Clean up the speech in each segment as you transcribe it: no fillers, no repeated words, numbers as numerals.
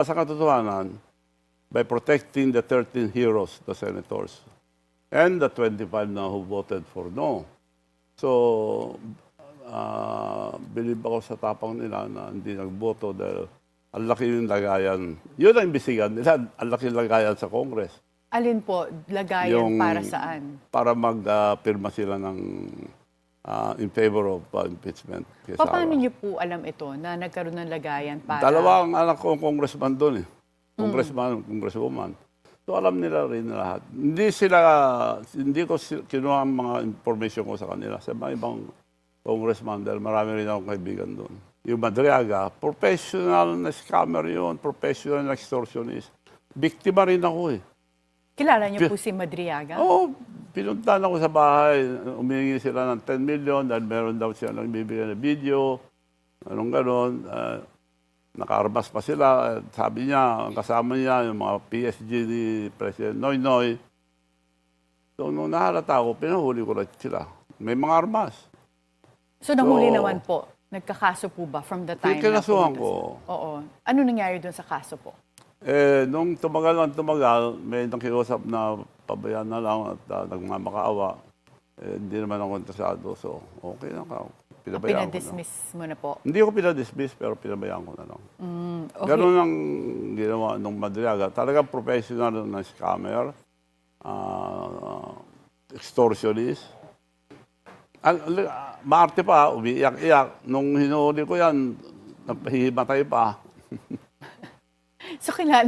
Sa katotohanan, by protecting the 13 heroes, the senators, and the 25 na who voted for no. So, believe ako sa tapang nila na hindi nagboto dahil ang laki yung lagayan. Yun ang imbisigan nila, ang laki yung lagayan sa Congress. Alin po, lagayan para saan? Para mag-pirma sila ng in favor of impeachment. Paano niyo po alam ito na nagkaroon ng lagayan para... Dalawang anak ko congressman doon eh. Congressman, congresswoman. So alam nila rin lahat. Hindi ko kinuha ang mga information ko sa kanila. Sa mga ibang congressman dahil marami rin akong kaibigan doon. Yung Madriaga, professional na scammer yun, professional na extortionist. Biktima rin ako eh. Kilala niyo po si Madriaga? Oo, pinuntahan ako sa bahay. Umihingi sila ng 10 million dahil meron daw siya nagbibigay ng video. Anong ganon. Nakaarmas pa sila. Sabi niya, ang kasama niya, yung mga PSG ni President Noynoy. So, nung nahalata ako, pinahuli ko rin sila. May mga armas. So, nahuli naman po. Nagkakaso po ba from the time na Kinasuhan pumunta ko. Oo. Ano nangyari doon sa kaso po? Nung tumagal, may nakiusap na pabayaan na lang at nagmamakaawa. Hindi naman ako interesado. So, okay lang ako. Pinabayaan ko na. Pinadismiss mo na po? Hindi ko pinadismiss, pero pinabayaan ko na lang. Okay. Ganun ang ginawa nung Madriaga. Talagang professional na scammer, extortionist. Maarte pa, umiiyak-iyak. Nung hinuhuli ko yan, napahimatay pa. So, kilala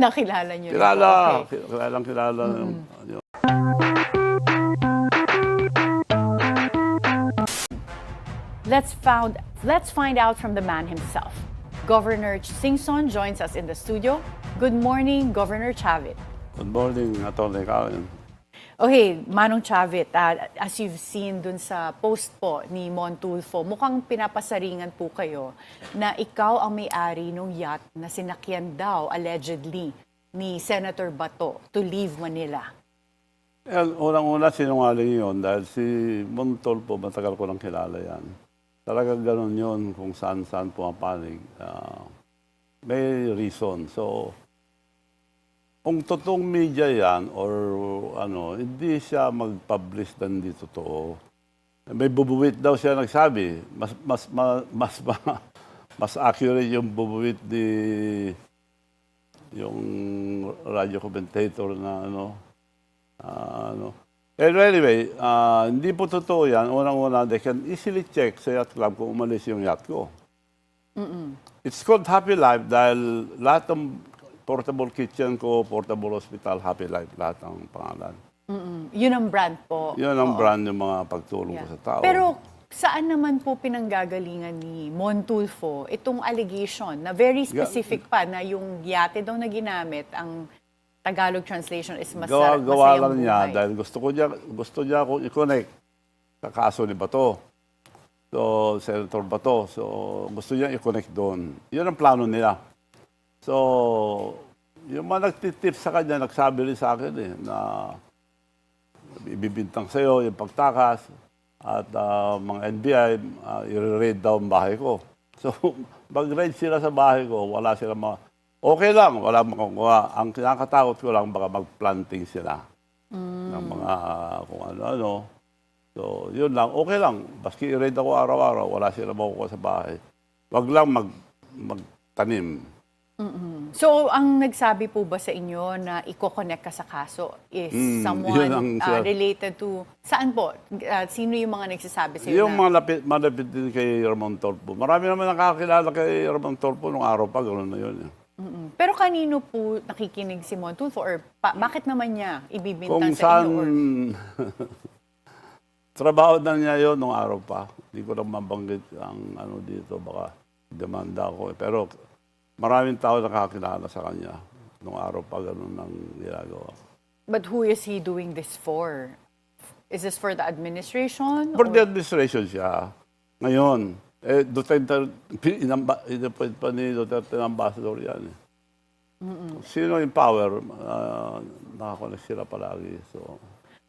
niyo? Kilala. Okay. Kilala. Let's find out from the man himself. Governor Singson joins us in the studio. Good morning, Governor Chavit. Good morning, Atty. Karen. Okay, Manong Chavit, as you've seen dun sa post po ni Mon Tulfo, mukhang pinapasaringan po kayo na ikaw ang may-ari ng yacht na sinakyan daw, allegedly, ni Senator Bato to leave Manila. Unang-una, sinungaling yun dahil si Mon Tulfo, matagal ko lang kilala yan. Talagang ganun yun kung saan-saan pumapanig. May reason. So, kung totoong media yan or hindi siya mag-publish ng di totoo. May bubuwit daw siya nagsabi. Mas accurate yung bubuwit ni yung radio commentator na Anyway, hindi po totoo yan. Unang-una, they can easily check sa yacht club kung umalis yung yacht ko. It's called Happy Life dahil lahat ng portable kitchen ko, portable hospital, Happy Life, lahat ng pangalan. Yun ang brand po. Yun ang brand yung mga pagtulong ko sa tao. Pero saan naman po pinanggagalingan ni Mon Tulfo itong allegation na very specific pa na yung yate daw na ginamit, ang Tagalog translation is Gawa masayang lang niya buhay. dahil gusto niya akong i-connect sa kaso ni Bato. So, Senator Bato. So, gusto niya i-connect doon. Yun ang plano nila. So, yung mga nagtitip sa kanya, nagsabi rin sa akin na ibibintang sa'yo yung pagtakas at mga NBI, i-raid daw ang bahay ko. So, mag-raid sila sa bahay ko, wala sila okay lang, wala makukuha. Ang kinakatakot ko lang, baka mag-planting sila ng mga kung ano-ano. So, yun lang, okay lang. Baski i-raid ako araw-araw, wala sila makukuha sa bahay. Wag lang magtanim. So, ang nagsabi po ba sa inyo na i-connect ka sa kaso is someone related to... Saan po? Sino yung mga nagsasabi sa iyo Yung mga malapit din kay Ramon Tulfo. Marami naman nakakilala kay Ramon Tulfo nung araw pa, gano'n na yun. Pero kanino po nakikinig si Mon Tulfo? Or bakit naman niya ibibintang Kung sa saan inyo? Or... trabaho na niya yun nung araw pa. Hindi ko lang mabanggit ang dito, baka demanda ko. Pero maraming tao nakakilala sa kanya. Nung araw pa ganun ang ginagawa. But who is he doing this for? Is this for the administration? For the administration siya. Ngayon, Duterte, inappoint pa ni Duterte ng ambassador yan. Sino in power, nakakonect sila palagi.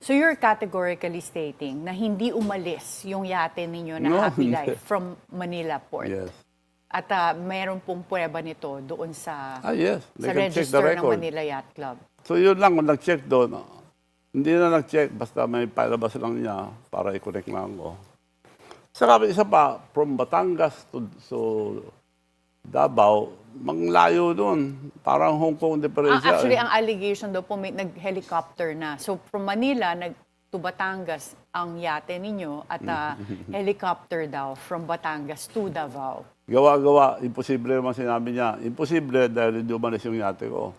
So you're categorically stating na hindi umalis yung yate ninyo na No, Happy hindi. Life from Manila Port? Yes. At mayroon pong prueba nito doon sa, Yes, they sa can check the register ng record. Manila Yacht Club. So yun lang, kung nag-check doon, hindi na nag-check, basta may palabas lang niya para i-connect lang ko. Saka isa pa, from Batangas to Davao, manglayo doon. Parang Hong Kong differential. Actually, ang allegation daw po, may nag-helicopter na. So, from Manila, to Batangas ang yate ninyo at helicopter daw from Batangas to Davao. Gawa-gawa, imposible naman sinabi niya. Imposible dahil hindi umalis yung yate ko.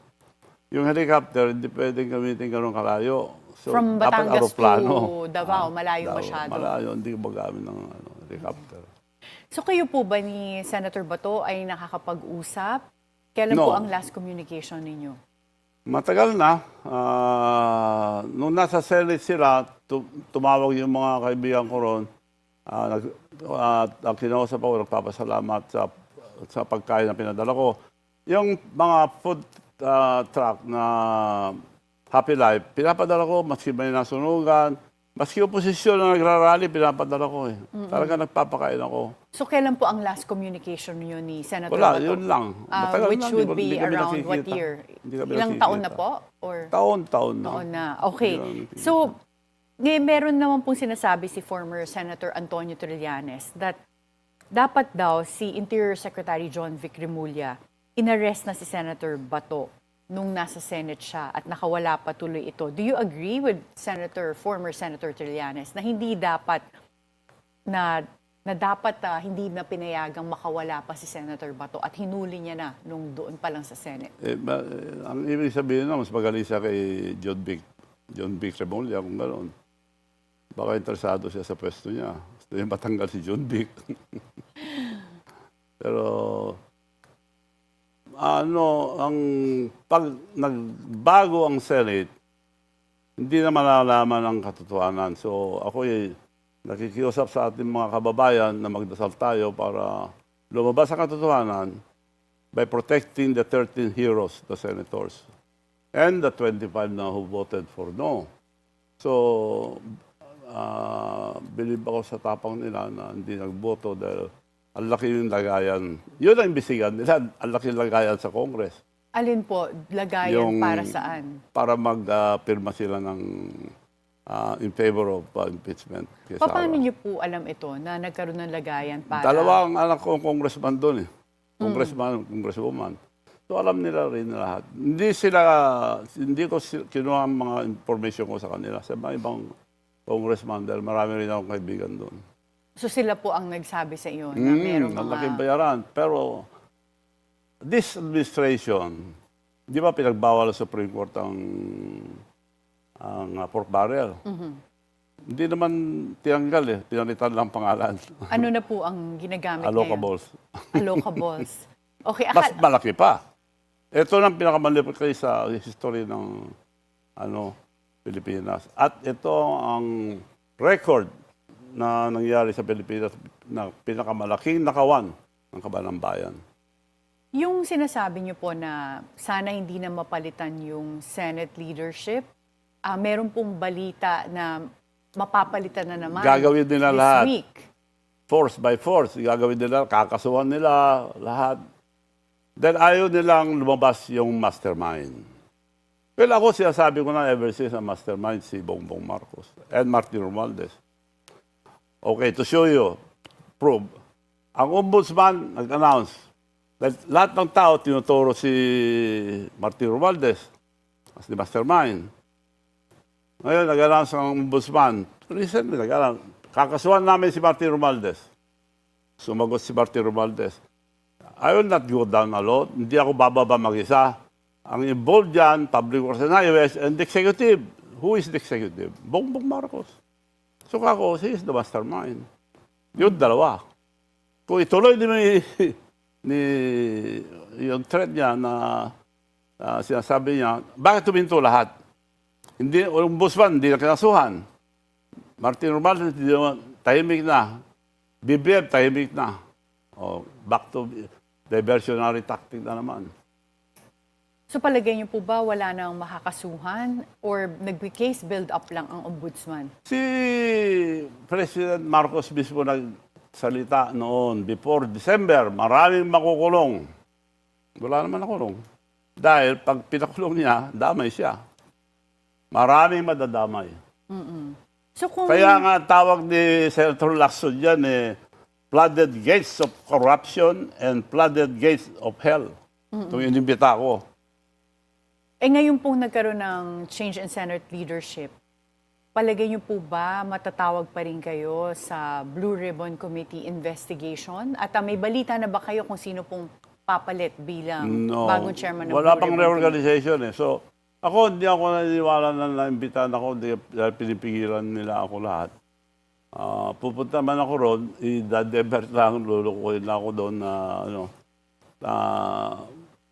Yung helicopter, hindi pwedeng gamitin ganun kalayo. So, From dapat Batangas aeroplano. to Davao, malayo Davao, masyado. Malayo, hindi ko magamit ng helicopter. So kayo po ba ni Senator Bato ay nakakapag-usap? Kailan No. po ang last communication ninyo? Matagal na. Nung nasa Senate sila, tumawag yung mga kaibigan ko ron. Ang kinausap ako, nagpapasalamat sa pagkain na pinadala ko. Yung mga food truck na Happy Life, pinapadala ko, maski may nasunugan, maski oposisyon na nagrarally, pinapadala ko eh. Talaga nagpapakain ako. So kailan po ang last communication niyo ni Senator Wala, Bato? yun lang. Matagal Which na, would hindi be kami around what nakikita. year? Hindi kami Ilang nakikita. taon na po? Or Taon na. taon na. Okay. Hindi kami nakikita. So, meron naman pong sinasabi si former Senator Antonio Trillanes that dapat daw si Interior Secretary John Vic Remulla inarrest na si Senator Bato nung nasa Senate siya at nakawala pa tuloy ito. Do you agree with former Senator Trillanes na hindi dapat hindi na pinayagang makawala pa si Senator Bato at hinuli niya na nung doon pa lang sa Senate? Ang ibig sabihin na, mas magaling siya kay John Vic Remulla kung gano'n. Baka interesado siya sa pwesto niya. Gusto niya matanggal si John Vic. Pero, pag nagbago ang Senate, hindi na malalaman ang katotohanan. So, ako nakikiusap sa ating mga kababayan na magdasal tayo para lumabas ang katotohanan by protecting the 13 heroes, the senators, and the 25 na who voted for no. So, believe ako sa tapang nila na hindi nagboto dahil ang laki yung lagayan. Yun ang imbisigan nila, ang laki yung lagayan sa Congress. Alin po, lagayan para saan? Para magpirma sila ng in favor of impeachment. Paano niyo po alam ito na nagkaroon ng lagayan para... Dalawang anak ko congressman doon eh. Congresswoman. So alam nila rin lahat. Hindi ko kinuha ang mga information ko sa kanila. Sa mga ibang congressman dahil marami rin akong kaibigan doon. So sila po ang nagsabi sa iyo na merong Ang mga... laking bayaran. Pero this administration, di ba pinagbawal sa Supreme Court ang pork barrel? Hindi naman tinanggal eh. Pinalitan lang pangalan. Ano na po ang ginagamit Allocables. ngayon? Allocables. Okay, Mas malaki pa. Ito ang pinakamalipot kayo sa history ng Pilipinas. At ito ang record na nangyari sa Pilipinas na pinakamalaking nakawan ng Kabanang Bayan. Yung sinasabi niyo po na sana hindi na mapalitan yung Senate leadership, meron pong balita na mapapalitan na naman Gagawin nila this lahat. week. Force by force. Gagawin nila, kakasuhan nila, lahat. Then ayaw nilang lumabas yung mastermind. Well, ako sinasabi ko na ever since ang mastermind si Bongbong Marcos and Martin Romualdez. Okay, to show you, prove. Ang ombudsman nag-announce that lahat ng tao tinuturo si Martin Romualdez as the mastermind. Ngayon, nag-announce ang ombudsman. Recently, nag-announce. Kakasuhan namin si Martin Romualdez. Sumagot si Martin Romualdez. I will not go down alone. Hindi ako bababa mag-isa. Ang involved dyan, public works and highways, and the executive. Who is the executive? Bongbong Marcos. So kako, he is the mastermind. Yung dalawa. Kung ituloy ni yung threat niya na sinasabi niya, bakit tuminto lahat? Hindi, ombudsman, hindi na kinasuhan. Martin Romualdez, tahimik na. BBM, tahimik na. Back to diversionary tactic na naman. So palagay niyo po ba wala nang makakasuhan or nag-case build-up lang ang ombudsman? Si President Marcos mismo salita noon, before December, maraming makukulong. Wala naman nakulong. Dahil pag pinakulong niya, damay siya. Maraming madadamay. So kung Kaya nga tawag ni Senator Lacson yan flooded gates of corruption and flooded gates of hell. Itong inimbita ko. ngayon pong nagkaroon ng change in Senate leadership, palagay niyo po ba matatawag pa rin kayo sa Blue Ribbon Committee investigation? At may balita na ba kayo kung sino pong papalit bilang bagong chairman ng Wala Blue pang Ribbon reorganization So, ako, hindi ako naniniwala na naimbitahan ako dahil pinipigilan nila ako lahat. Pupunta man ako ron, i-divert lang, lulukuhin lang ako doon na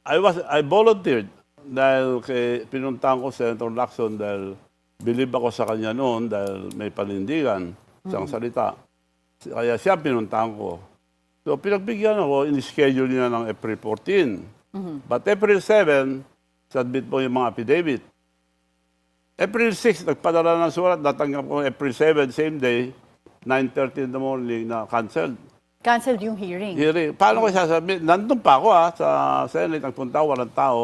I volunteered dahil pinuntahan ko Senator Lacson dahil believe ako sa kanya noon dahil may panindigan siyang salita. Kaya siya pinuntahan ko. So pinagbigyan ako, in-schedule niya ng April 14. But April 7, submit po yung mga affidavit. April 6, nagpadala ng surat, natanggap ko April 7, same day, 9:30 in the morning na canceled. Canceled yung hearing. Paano ko sasabihin? Nandun pa ako sa Senate, nagpunta ako, walang tao.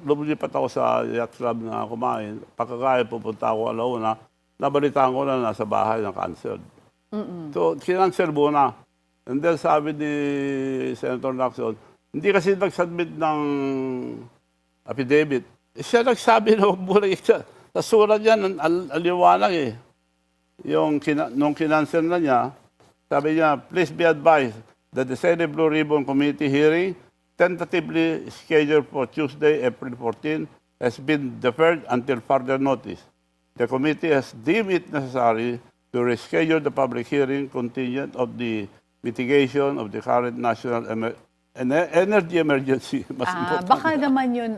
Lumipat ako sa yacht club na kumain. Pagkakaya pupunta ako alauna, nabalitaan ko na nasa bahay na canceled. So, kinancel muna. And then sabi ni Senator Lacson, hindi kasi nag-submit ng affidavit. Siya nagsabi na muna siya. Sa surat niya, aliwanag nung kinancel na niya, sabi niya, please be advised that the Senate Blue Ribbon Committee hearing tentatively scheduled for Tuesday, April 14, has been deferred until further notice. The committee has deemed it necessary to reschedule the public hearing contingent of the mitigation of the current national energy emergency. Mas important Baka na. naman yun,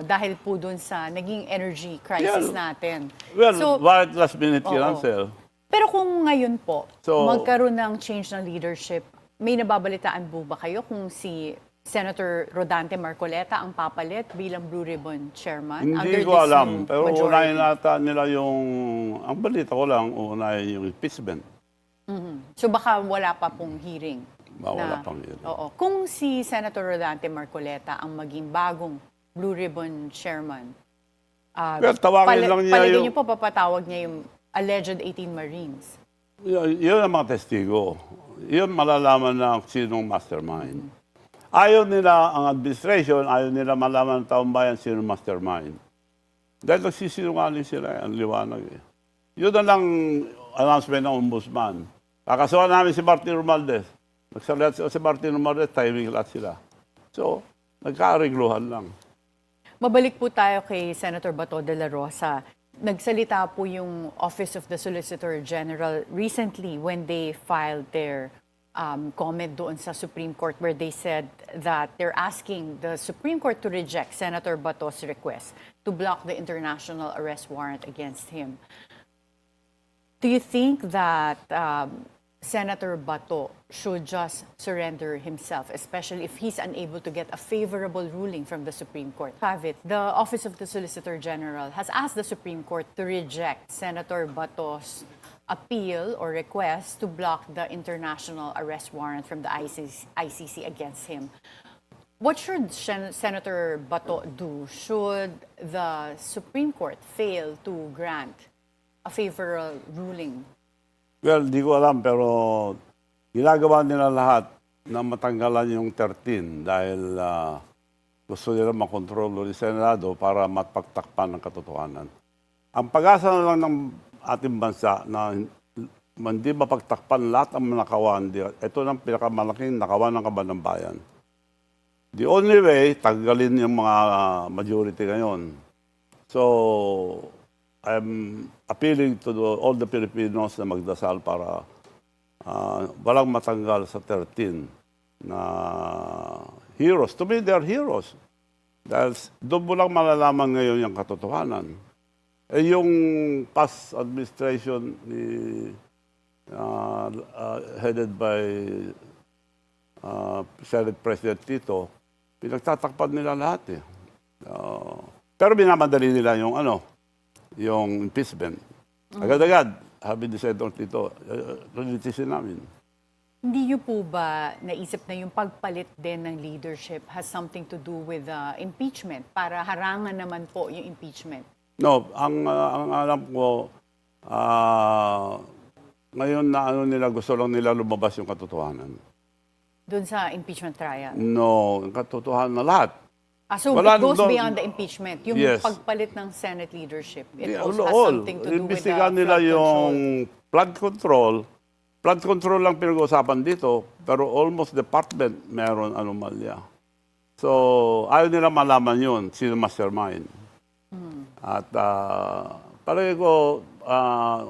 dahil po dun sa naging energy crisis natin. Well, bakit last minute Oo. cancel? Pero kung ngayon po, So- magkaroon ng change ng leadership, may nababalitaan po ba kayo kung si Senator Rodante Marcoleta ang papalit bilang Blue Ribbon Chairman? Hindi under ko this alam. new Pero majority? unahin nata nila ang balita ko lang, unahin yung impeachment. So baka wala pa pong hearing? Wala pang hearing. Oo. Kung si Senator Rodante Marcoleta ang maging bagong Blue Ribbon Chairman, Well, tawagin lang niya palagay yung... niyo po papatawag niya yung alleged 18 Marines? Yun ang mga testigo. Yun malalaman na sinong mastermind. Ayaw nila, ang administration, ayaw nila malaman ng taong bayan sinong mastermind. Dahil nagsisinungaling sila, ang liwanag Yun na lang announcement ng ombudsman. Kakasuhan namin si Martin Romualdez. Nagsalat si Martin Romualdez, timing lahat sila. So, nagkaarigluhan lang. Mabalik po tayo kay Senator Bato de la Rosa. Nagsalita po yung Office of the Solicitor General recently when they filed their comment doon sa Supreme Court where they said that they're asking the Supreme Court to reject Senator Bato's request to block the international arrest warrant against him. Do you think that Senator Bato should just surrender himself, especially if he's unable to get a favorable ruling from the Supreme Court? Pavit, the Office of the Solicitor General has asked the Supreme Court to reject Senator Bato's appeal or request to block the international arrest warrant from the ICC against him. What should Senator Bato do should the Supreme Court fail to grant a favorable ruling? Well, di ko alam, pero ginagawa nila lahat na matanggalan yung 13 dahil gusto nila makontrol ulit sa Senado para mapagtakpan ng katotohanan. Ang pag-asa na lang ng ating bansa na hindi mapagtakpan lahat ang nakawan, ito ang pinakamalaking nakawan ng kaban ng bayan. The only way, tanggalin yung mga majority ngayon. So, I'm appealing to all the Filipinos na magdasal para walang matanggal sa 13 na heroes. To me, they're heroes. Dahil doon mo lang malalaman ngayon yung katotohanan. Yung past administration headed by Senate President Tito, pinagtatakpan nila lahat pero binamadali nila yung impeachment. Agad-agad, sabi ni Senator Tito, lilitisin namin. Hindi niyo po ba naisip na yung pagpalit din ng leadership has something to do with impeachment para harangan naman po yung impeachment? No, ang alam ko, ngayon na ano nila, gusto lang nila lumabas yung katotohanan. Doon sa impeachment trial? No, ang katotohanan na lahat. So Wala it goes doon- beyond the impeachment. Yung Yes. pagpalit ng Senate leadership. It Yeah, also has all. something to do with the Imbestigahan nila flood yung control. flood control. Flood control lang pinag-uusapan dito, pero almost department meron anomalya. So, ayaw nila malaman yun, sino mastermind. At palagi ko,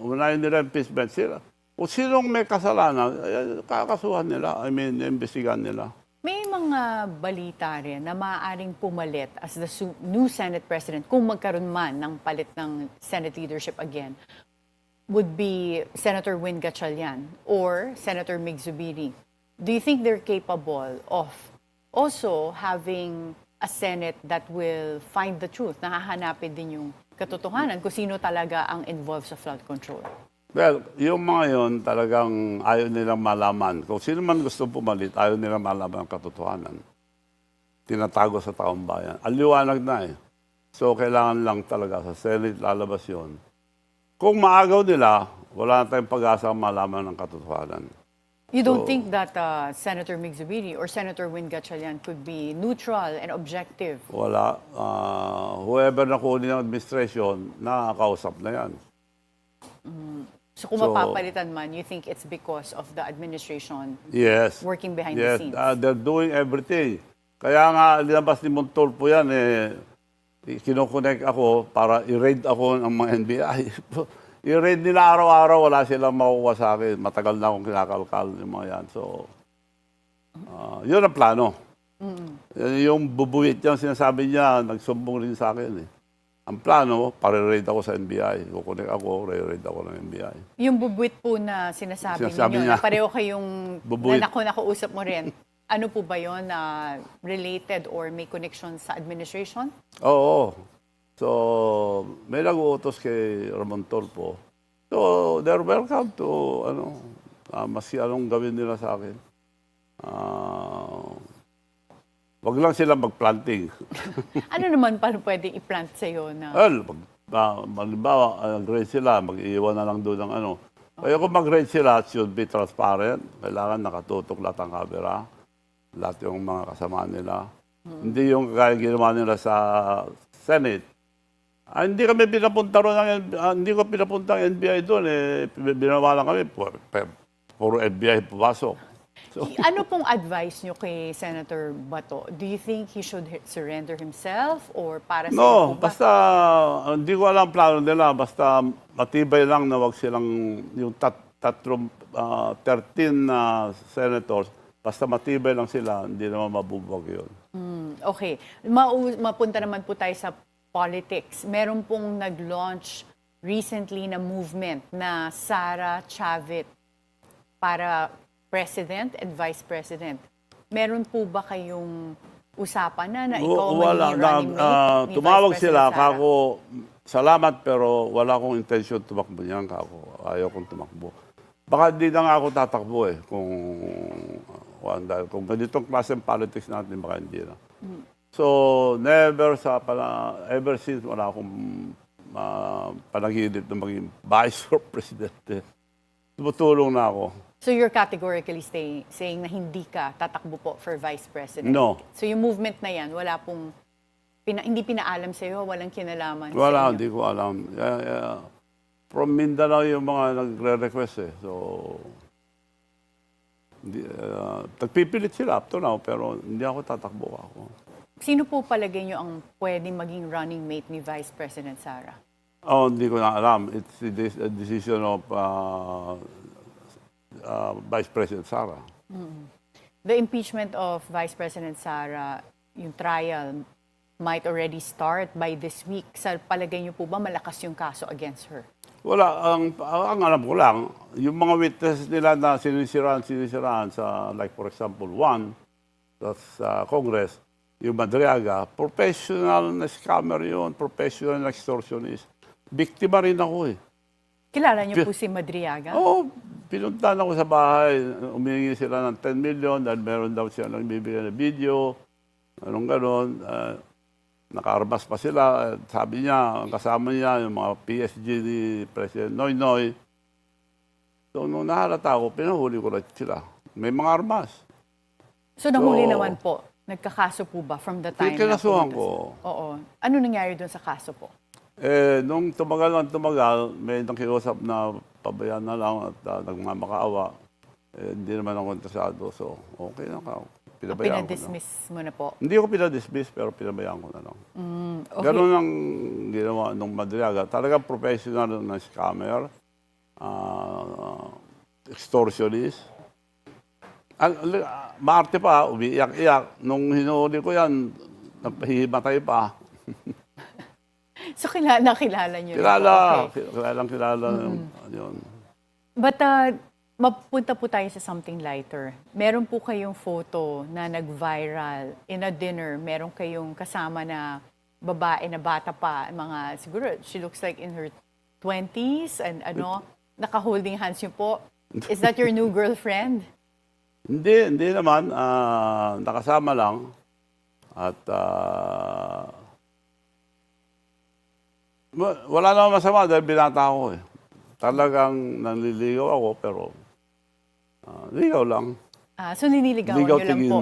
unahin nila impeachment sila. Kung sinong may kasalanan, kakasuhan nila, imbestigahan nila. May mga balita rin na maaaring pumalit as the new Senate President kung magkaroon man ng palit ng Senate leadership again would be Senator Win Gatchalian or Senator Mig Zubiri. Do you think they're capable of also having a Senate that will find the truth? Nahahanapin din yung katotohanan kung sino talaga ang involved sa flood control. Well, yung mga yun talagang ayaw nilang malaman. Kung sino man gusto pumalit, ayaw nilang malaman ang katotohanan. Tinatago sa taong bayan. Aliwanag na eh. So, kailangan lang talaga sa Senate lalabas yun. Kung maagaw nila, wala na tayong pag-asa malaman ng katotohanan. You don't think that Senator Mig Zubiri or Senator Win Gatchalian could be neutral and objective? Wala. Whoever na kunin ng administration, nakakausap na yan. So kung So- mapapalitan man, you think it's because of the administration Yes. working behind Yes, the scenes? they're doing everything. Kaya nga, linabas ni Montolpo yan, kinokonek ako para i-raid ako ng mga NBI. I-raid nila araw-araw, wala silang makukuha sa akin. Matagal na akong kinakalkal yung mga yan. So, yun ang plano. Yung bubuwit niya, sinasabi niya, nagsumbong rin sa akin. Ang plano, para-raid ako sa NBI. Kukunik ako, raid ako ng NBI. Yung bubuit po na sinasabi Sinasabi ninyo, niya. na pareho kayong Bubuit. na nakausap mo rin, ano po ba yun na related or may connection sa administration? Oo. So, may nag-uutos kay Ramon Torpo. So, they're welcome to, maski anong gawin nila sa akin. Wag lang sila mag-planting. Ano naman paano pwedeng i-plant sa'yo na Well, halimbawa, grade sila, mag-iwan na lang doon ng ano. Kaya kung mag-grade sila, it should be transparent. Kailangan nakatutok lahat ang camera. Lahat yung mga kasama nila. Hindi yung kaya ginawa nila sa Senate. Hindi kami pinapunta ron hindi ko pinapunta ang NBI doon. Binawa lang kami, puro NBI pumasok. So, ano pong advice nyo kay Senator Bato? Do you think he should surrender himself or para sa no, po ba? basta hindi ko alam plano nila. Basta matibay lang na wag silang yung 13 na senators. Basta matibay lang sila, hindi naman mabubog yun. Okay. Mapunta naman po tayo sa politics. Meron pong nag-launch recently na movement na Sara Chavit para President and Vice President. Meron po ba kayong usapan na ikaw ang magiging running mate ni tumawag Vice sila, President Sara? kako, salamat pero wala akong intention tumakbo niyan, kako. Ayaw kong tumakbo. Baka di na nga ako tatakbo kung ganitong klase ng politics natin, baka hindi na. So, ever since wala akong panaginip na maging vice or president. Tumutulong na ako. So you're categorically saying na hindi ka tatakbo po for Vice President? No. So yung movement na yan, wala pong, hindi pinaalam sa'yo, walang kinalaman Wala, sa inyo? hindi ko alam. From Mindanao yung mga nagre-request So, nagpipilit sila up to now, pero hindi ako tatakbo ako. Sino po palagay nyo ang pwedeng maging running mate ni Vice President Sara? Hindi ko na alam. It's a decision of Vice President Sara. The impeachment of Vice President Sara, yung trial, might already start by this week. Sa palagay nyo po ba malakas yung kaso against her? Wala. Ang alam ko lang, yung mga witnesses nila na sinisiraan sa, like for example, one, sa Congress, yung Madriaga, professional na scammer yun, professional na extortionist. Biktima rin ako Kilala niyo po si Madriaga? Oo, pinuntahan ako sa bahay. Umihingi sila ng 10 million dahil meron daw siya nang bibigyan ng video. Anong ganon. Nakaarmas pa sila. Sabi niya, ang kasama niya, yung mga PSG ni President Noynoy. So, nung nahalata ako, pinahuli ko na sila. May mga armas. So, nahuli So, naman po. Nagkakaso po ba from the time kinasuhan pumunta ko. siya? Oo. Ano nangyari doon sa kaso po? Nung tumagal, may nakiusap na pabayaan na lang at nagmamakaawa. Hindi naman ako interesado. So, okay na ka. Pinabayaan ko na. Pinadismiss mo na po? Hindi ko pinadismiss, pero pinabayaan ko na lang. Okay. Ganun ang ginawa nung Madriaga. Talagang professional na scammer, extortionist. Maarte pa, umiiyak-iyak. Nung hinuhuli ko yan, nagpahimatay pa. So, kilala niyo na po. Kilala. Okay. Kilala. Yun. But, mapunta po tayo sa something lighter. Meron po kayong photo na nag-viral in a dinner. Meron kayong kasama na babae na bata pa, mga, siguro, she looks like in her 20s and naka-holding hands niyo po. Is that your new girlfriend? Hindi naman. Nakasama lang. At wala naman masama dahil binata ako eh. Talagang nanliligaw ako pero ligaw lang. So nililigawan Ligaw niyo lang tingin. po.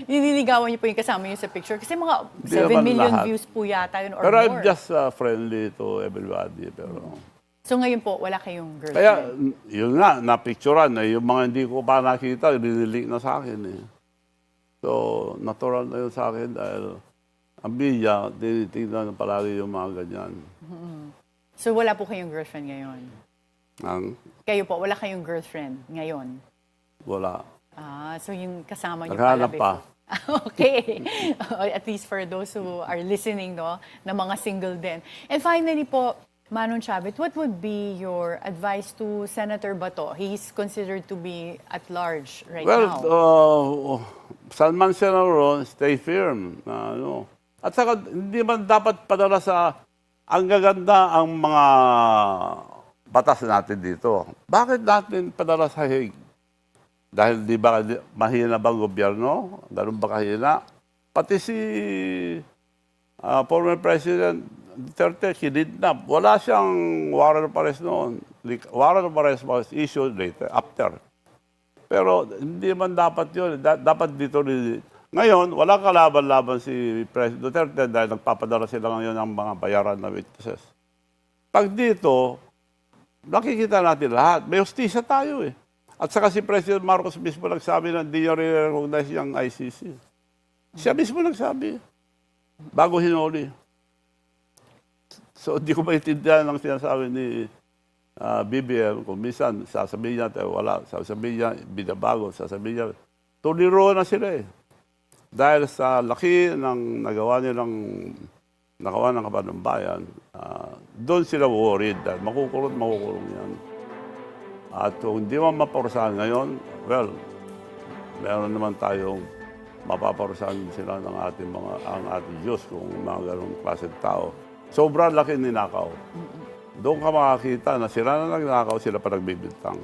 Nililigawan niyo po yung kasama niyo sa picture. Kasi mga Hindi 7 naman million lahat. views po yata yun or Pero I'm more. just friendly to everybody. Pero So ngayon po, wala kayong girlfriend? kaya yun nga, napicturean eh. Yung mga hindi ko pa nakita, nililink na sa akin eh. So, natural na yun sa akin dahil ang media, tinitingnan palagi yung mga ganyan. So wala po kayong girlfriend ngayon? Kayo Po, wala kayong girlfriend ngayon? wala. So yung kasama niyo Naghahanap pa. Okay. At least for those who are listening, no, na mga single din. And finally po, Manong Chavit, what would be your advice to Senator Bato? He's considered to be at large right now. Saan man siya naroon, stay firm. At saka, hindi man dapat padala sa ang gaganda ang mga batas natin dito. Bakit natin padala sa Hague? Dahil di ba mahina bang gobyerno? Ganun ba kahina? Pati si former President Duterte, kinidnap. Wala siyang warrant of arrest noon. Warrant of arrest was issued later, after. Pero hindi man dapat yun. Dapat dito rin. Ngayon, walang kalaban-laban si President Duterte dahil nagpapadala sila ngayon ng mga bayaran na witnesses. Pag dito, nakikita natin lahat. May hustisya tayo eh. At saka si President Marcos mismo nagsabi na hindi niya rin-recognize yung ICC. Siya mismo nagsabi. Bago hinuli. So, hindi ko maintindihan ang sinasabi ni BBM. Kung minsan, sasabihin niya, wala. Sasabihin niya, binabago. Sasabihin niya, tuliro na sila eh. Dahil sa laki ng nagawa ng Kabanang Bayan, doon sila worried dahil makukulong yan. At kung hindi man maparusahan ngayon, well, meron naman tayong mapaparusahan sila ng ang ating Diyos kung mga ganong klaseng tao. Sobrang laki ninakaw. Doon ka makakita na sila na nagnakaw, sila pa nagbibintang.